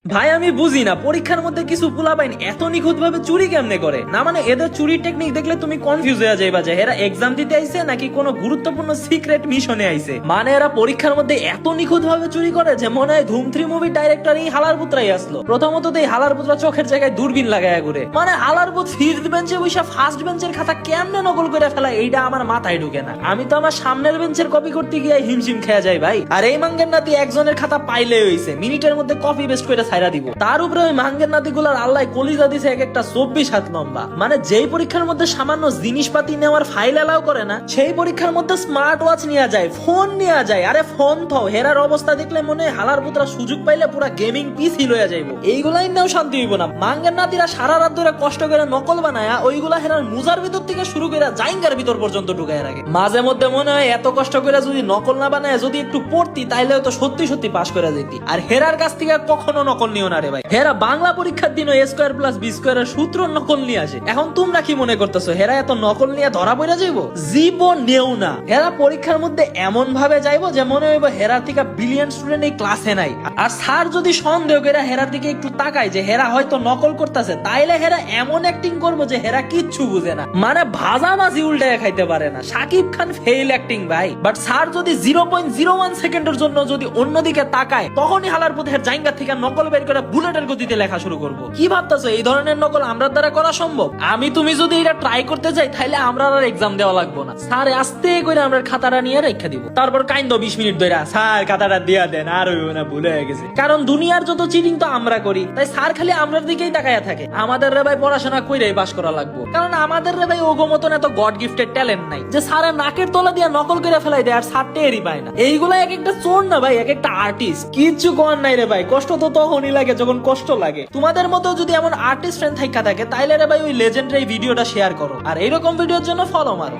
ভাই আমি বুঝি না পরীক্ষার মধ্যে কিছু পোলাপাইন এত নিখুঁত ভাবে চুরি কেমনে করে না, মানে এদের চুরির টেকনিক দেখলে তুমি কনফিউজ হয়ে যাইবা যে এরা এক্সাম দিতে আইছে নাকি কোনো গুরুত্বপূর্ণ সিক্রেট মিশনে আইছে। মানে এরা পরীক্ষার মধ্যে এত নিখুঁত ভাবে চুরি করে যে মনে হয় ধুম 3 মুভির ডাইরেক্টর এই হালার পুত্রাই আসলো। প্রথমত তো এই হালার পুত্রা চোখের জায়গায় দূরবীন লাগায়া ঘুরে, মানে হালার পুত ফিফথ বেঞ্চে বসে ফার্স্ট বেঞ্চের খাতা কেমনে নকল করে ফেলা এইটা আমার মাথায় ঢুকে না। আমি তো আমার সামনের বেঞ্চের কপি করতে গিয়ে হিমশিম খেয়া যাই ভাই। আর এই মাঙ্গের নাতি একজনের খাতা পাইলে হইছে মিনিটের মধ্যে কপি পেস্ট করে ছাইরা দিব। তার উপরে ওই মাঙ্গের নাতিগুলার আল্লাহ কলিজা দিছে এক একটা 24 হাত লম্বা। মানে যেই পরীক্ষার মধ্যে সামান্য জিনিসপাতি নেওয়ার ফাইল এলাও করে না, সেই পরীক্ষার মধ্যে স্মার্ট ওয়াচ নিয়ে যায়, ফোন নিয়ে যায়। আরে ফোন তো হেরার অবস্থা দেখলে মনে হয় হালার পুত্রা সুযোগ পাইলে পুরা গেমিং পিসি লইয়া যাইবো। এইগুলাই নেও শান্তি হইব না। মাঙ্গের নাতিরা সারা রাত ধরে কষ্ট করে নকল বানায়া ওইগুলা হেরার মুজার ভিতর থেকে শুরু করে জাইঙ্গার ভিতর পর্যন্ত ঢুকায় রাখে। মাঝে মধ্যে মনে হয় এত কষ্ট করে যদি নকল না বানায় যদি একটু পড়তি তাইলে হয়তো সত্যি সত্যি পাস করে যেতি। আর হেরার কাছ থেকে কখনো নকল নিও না রে ভাই। হেরা বাংলা পরীক্ষার দিন এ স্কয়ার প্লাস বি স্কয়ার এর সূত্র নকল নিয়ে আসে। এখন তোমরা কি মনে করতেছো হেরা এত নকল নিয়ে ধরা পড়ে যাইবো? জীবন নেও না। হেরা পরীক্ষার মধ্যে এমন ভাবে যাইবো যে মনে হইব হেরার থেকে বিলিয়ন স্টুডেন্ট এই ক্লাসে নাই। আর স্যার যদি সন্দেহ করে হেরার দিকে একটু তাকায় যে হেরা হয়তো নকল করতেছে, তাইলে হেরা এমন অ্যাক্টিং করবো যে হেরা কিচ্ছু বুঝে না। মানে ভাজা মাছি উল্টায় খাইতে পারে না। শাকিব খান ফেইল অ্যাক্টিং ভাই। বাট স্যার যদি 0.01 সেকেন্ডের জন্য যদি অন্যদিকে তাকায়, তখনই হালার পথের জায়গা থেকে নকল বের করে বুলেটের গতিতে লেখা শুরু করবো। কি ভাবতেছো এই ধরনের নকল আমরা দ্বারা করা সম্ভব? আমি তুমি যদি এটা ট্রাই করতে যাই তাহলে আমরা আর এক্সাম দেওয়া লাগবো না। স্যার আস্তে করে আমরা খাতাটা নিয়ে রেখে দিব, তারপর কাইন্দ 20 মিনিট ধরে স্যার খাতাটা দিয়া দেন, আর হইব না ভুলে গেছে। কারণ দুনিয়ার যত চিটিং তো আমরা করি, তাই স্যার খালি আমরার দিকেই তাকায়া থাকে। আমাদের রে ভাই পড়াশোনা কইরাই পাস করা লাগবো, কারণ আমাদের রে ভাই ওগো মতন এত গড গিফটেড ট্যালেন্ট নাই যে স্যারের নাকের তলা দিয়া নকল করে ফেলাই দেয় আর স্যার টেরই পায় না। এইগুলা এক একটা চোর না ভাই, এক একটা আর্টিস্ট। কিচ্ছু কর নাই রে ভাই, কষ্ট তো তখনই লাগে যখন কষ্ট লাগে। তোমাদের মতো যদি এমন আর্টিস্ট ফ্রেন্ড থাকা থাকে তাইলে রে ভাই ওই লেজেন্ডের এই ভিডিওটা শেয়ার করো আর এইরকম ভিডিওর জন্য ফলো মারো।